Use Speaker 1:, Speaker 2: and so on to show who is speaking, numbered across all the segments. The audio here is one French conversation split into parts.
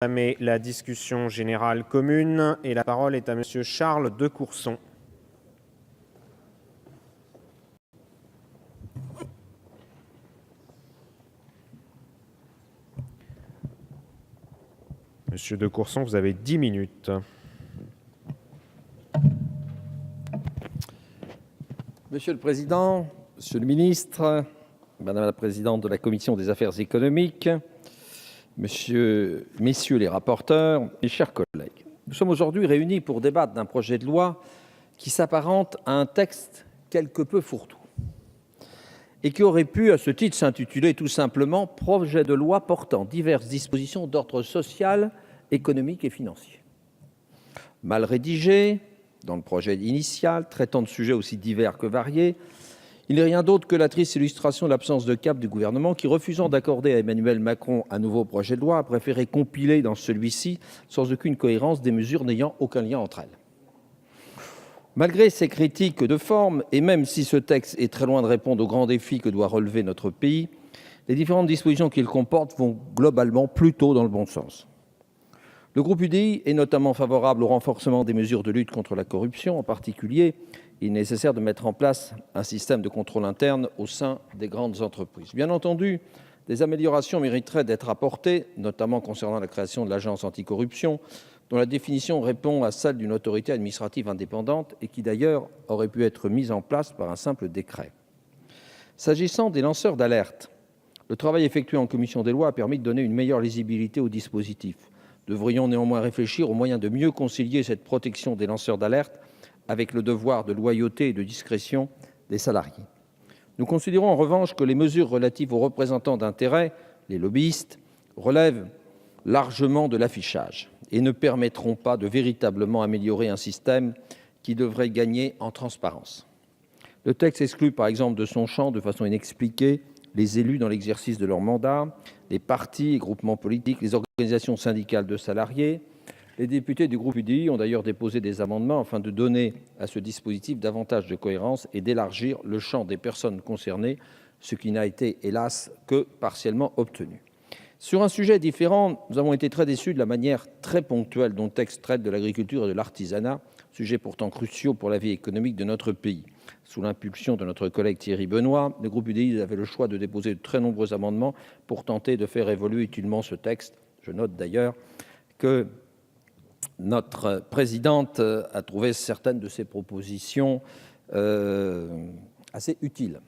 Speaker 1: entamer la discussion générale commune et la parole est à Monsieur Charles de Courson. Monsieur de Courson, vous avez 10 minutes.
Speaker 2: Monsieur le Président, Monsieur le Ministre, Madame la Présidente de la Commission des Affaires économiques, messieurs les rapporteurs, mes chers collègues, nous sommes aujourd'hui réunis pour débattre d'un projet de loi qui s'apparente à un texte quelque peu fourre-tout et qui aurait pu, à ce titre, s'intituler tout simplement « Projet de loi portant diverses dispositions d'ordre social, économique et financier ». Mal rédigé, dans le projet initial, traitant de sujets aussi divers que variés, il n'est rien d'autre que la triste illustration de l'absence de cap du gouvernement qui, refusant d'accorder à Emmanuel Macron un nouveau projet de loi, a préféré compiler dans celui-ci, sans aucune cohérence, des mesures n'ayant aucun lien entre elles. Malgré ces critiques de forme, et même si ce texte est très loin de répondre aux grands défis que doit relever notre pays, les différentes dispositions qu'il comporte vont globalement plutôt dans le bon sens. Le groupe UDI est notamment favorable au renforcement des mesures de lutte contre la corruption. En particulier, il est nécessaire de mettre en place un système de contrôle interne au sein des grandes entreprises. Bien entendu, des améliorations mériteraient d'être apportées, notamment concernant la création de l'agence anticorruption, dont la définition répond à celle d'une autorité administrative indépendante et qui d'ailleurs aurait pu être mise en place par un simple décret. S'agissant des lanceurs d'alerte, le travail effectué en commission des lois a permis de donner une meilleure lisibilité au dispositif. Devrions néanmoins réfléchir aux moyens de mieux concilier cette protection des lanceurs d'alerte avec le devoir de loyauté et de discrétion des salariés. Nous considérons en revanche que les mesures relatives aux représentants d'intérêts, les lobbyistes, relèvent largement de l'affichage et ne permettront pas de véritablement améliorer un système qui devrait gagner en transparence. Le texte exclut par exemple de son champ, de façon inexpliquée, les élus dans l'exercice de leur mandat, les partis et groupements politiques, les organisations syndicales de salariés. Les députés du groupe UDI ont d'ailleurs déposé des amendements afin de donner à ce dispositif davantage de cohérence et d'élargir le champ des personnes concernées, ce qui n'a été, hélas, que partiellement obtenu. Sur un sujet différent, nous avons été très déçus de la manière très ponctuelle dont le texte traite de l'agriculture et de l'artisanat, sujets pourtant cruciaux pour la vie économique de notre pays. Sous l'impulsion de notre collègue Thierry Benoît, le groupe UDI avait le choix de déposer de très nombreux amendements pour tenter de faire évoluer utilement ce texte. Je note d'ailleurs que notre présidente a trouvé certaines de ces propositions assez utiles.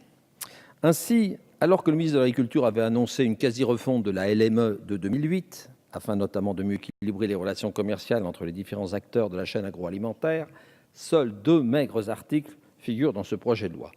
Speaker 2: Ainsi, alors que le ministre de l'Agriculture avait annoncé une quasi-refonte de la LME de 2008, afin notamment de mieux équilibrer les relations commerciales entre les différents acteurs de la chaîne agroalimentaire, seuls 2 maigres articles figurent dans ce projet de loi.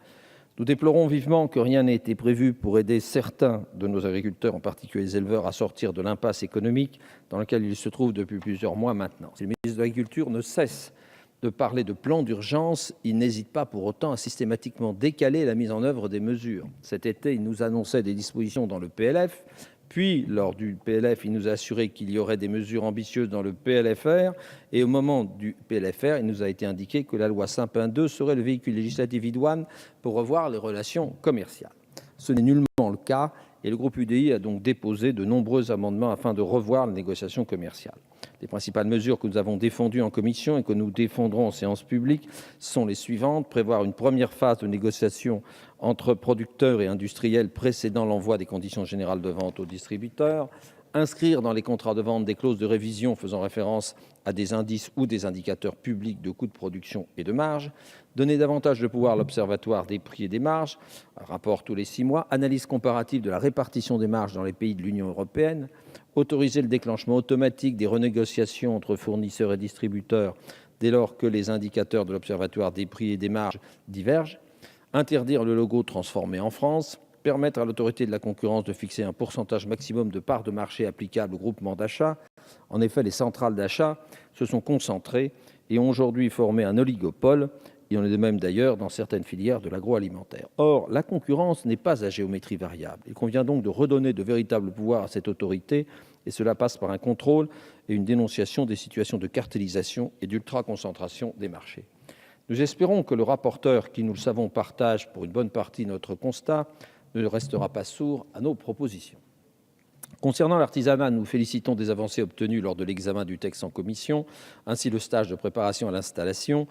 Speaker 2: Nous déplorons vivement que rien n'ait été prévu pour aider certains de nos agriculteurs, en particulier les éleveurs, à sortir de l'impasse économique dans laquelle ils se trouvent depuis plusieurs mois maintenant. Si le ministre de l'Agriculture ne cesse de parler de plan d'urgence, il n'hésite pas pour autant à systématiquement décaler la mise en œuvre des mesures. Cet été, il nous annonçait des dispositions dans le PLF, puis lors du PLF, il nous a assuré qu'il y aurait des mesures ambitieuses dans le PLFR, et au moment du PLFR, il nous a été indiqué que la loi Sapin II serait le véhicule législatif idoine pour revoir les relations commerciales. Ce n'est nullement le cas, et le groupe UDI a donc déposé de nombreux amendements afin de revoir les négociations commerciales. Les principales mesures que nous avons défendues en commission et que nous défendrons en séance publique sont les suivantes. Prévoir une première phase de négociation entre producteurs et industriels précédant l'envoi des conditions générales de vente aux distributeurs. Inscrire dans les contrats de vente des clauses de révision faisant référence à des indices ou des indicateurs publics de coûts de production et de marge. Donner davantage de pouvoir à l'Observatoire des prix et des marges, un rapport tous les 6 mois, analyse comparative de la répartition des marges dans les pays de l'Union européenne, autoriser le déclenchement automatique des renégociations entre fournisseurs et distributeurs dès lors que les indicateurs de l'Observatoire des prix et des marges divergent, interdire le logo transformé en France, permettre à l'autorité de la concurrence de fixer un pourcentage maximum de parts de marché applicable au groupement d'achat. En effet, les centrales d'achat se sont concentrées et ont aujourd'hui formé un oligopole. Il en est de même d'ailleurs dans certaines filières de l'agroalimentaire. Or, la concurrence n'est pas à géométrie variable. Il convient donc de redonner de véritables pouvoirs à cette autorité, et cela passe par un contrôle et une dénonciation des situations de cartélisation et d'ultra-concentration des marchés. Nous espérons que le rapporteur, qui, nous le savons, partage pour une bonne partie notre constat, ne restera pas sourd à nos propositions. Concernant l'artisanat, nous félicitons des avancées obtenues lors de l'examen du texte en commission. Ainsi, le stage de préparation à l'installation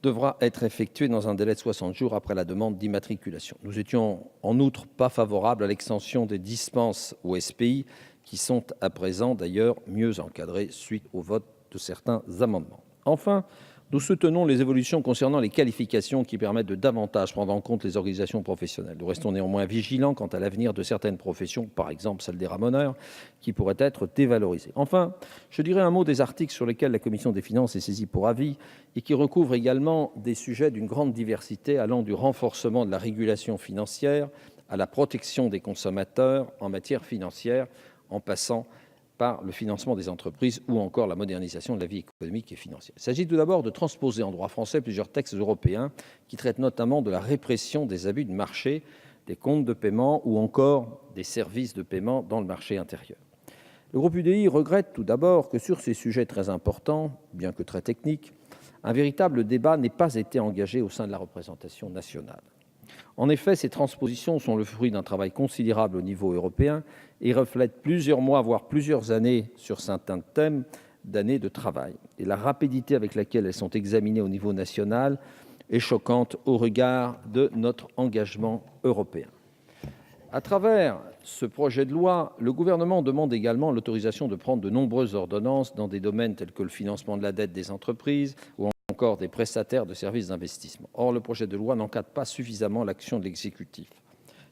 Speaker 2: devra être effectué dans un délai de 60 jours après la demande d'immatriculation. Nous étions en outre pas favorables à l'extension des dispenses aux SPI, qui sont à présent d'ailleurs mieux encadrées suite au vote de certains amendements. Enfin, nous soutenons les évolutions concernant les qualifications qui permettent de davantage prendre en compte les organisations professionnelles. Nous restons néanmoins vigilants quant à l'avenir de certaines professions, par exemple celle des ramoneurs, qui pourraient être dévalorisées. Enfin, je dirai un mot des articles sur lesquels la commission des finances est saisie pour avis et qui recouvrent également des sujets d'une grande diversité allant du renforcement de la régulation financière à la protection des consommateurs en matière financière, en passant par le financement des entreprises ou encore la modernisation de la vie économique et financière. Il s'agit tout d'abord de transposer en droit français plusieurs textes européens qui traitent notamment de la répression des abus de marché, des comptes de paiement ou encore des services de paiement dans le marché intérieur. Le groupe UDI regrette tout d'abord que sur ces sujets très importants, bien que très techniques, un véritable débat n'ait pas été engagé au sein de la représentation nationale. En effet, ces transpositions sont le fruit d'un travail considérable au niveau européen et reflètent plusieurs mois, voire plusieurs années sur certains thèmes d'années de travail. Et la rapidité avec laquelle elles sont examinées au niveau national est choquante au regard de notre engagement européen. À travers ce projet de loi, le Gouvernement demande également l'autorisation de prendre de nombreuses ordonnances dans des domaines tels que le financement de la dette des entreprises ou encore des prestataires de services d'investissement. Or, le projet de loi n'encadre pas suffisamment l'action de l'exécutif.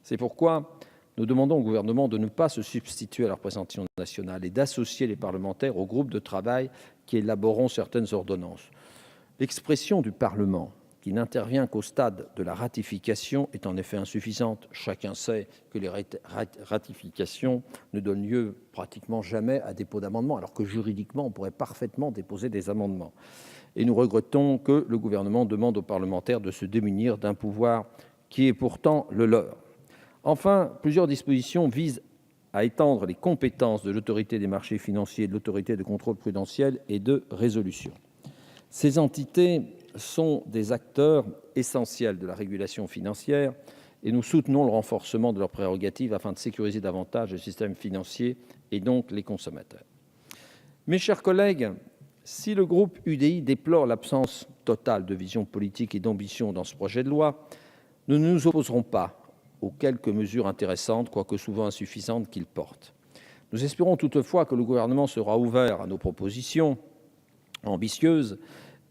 Speaker 2: C'est pourquoi nous demandons au Gouvernement de ne pas se substituer à la représentation nationale et d'associer les parlementaires aux groupes de travail qui élaboreront certaines ordonnances. L'expression du Parlement, qui n'intervient qu'au stade de la ratification, est en effet insuffisante. Chacun sait que les ratifications ne donnent lieu pratiquement jamais à dépôt d'amendements, alors que juridiquement, on pourrait parfaitement déposer des amendements. Et nous regrettons que le Gouvernement demande aux parlementaires de se démunir d'un pouvoir qui est pourtant le leur. Enfin, plusieurs dispositions visent à étendre les compétences de l'autorité des marchés financiers et de l'autorité de contrôle prudentiel et de résolution. Ces entités sont des acteurs essentiels de la régulation financière et nous soutenons le renforcement de leurs prérogatives afin de sécuriser davantage le système financier et donc les consommateurs. Mes chers collègues, si le groupe UDI déplore l'absence totale de vision politique et d'ambition dans ce projet de loi, nous ne nous opposerons pas aux quelques mesures intéressantes, quoique souvent insuffisantes, qu'il porte. Nous espérons toutefois que le Gouvernement sera ouvert à nos propositions ambitieuses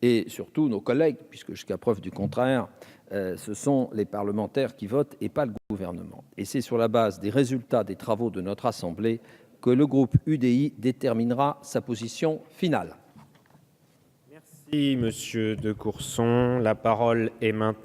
Speaker 2: et surtout nos collègues, puisque jusqu'à preuve du contraire, ce sont les parlementaires qui votent et pas le Gouvernement. Et c'est sur la base des résultats des travaux de notre Assemblée que le groupe UDI déterminera sa position finale.
Speaker 1: Merci, Monsieur de Courson. La parole est maintenant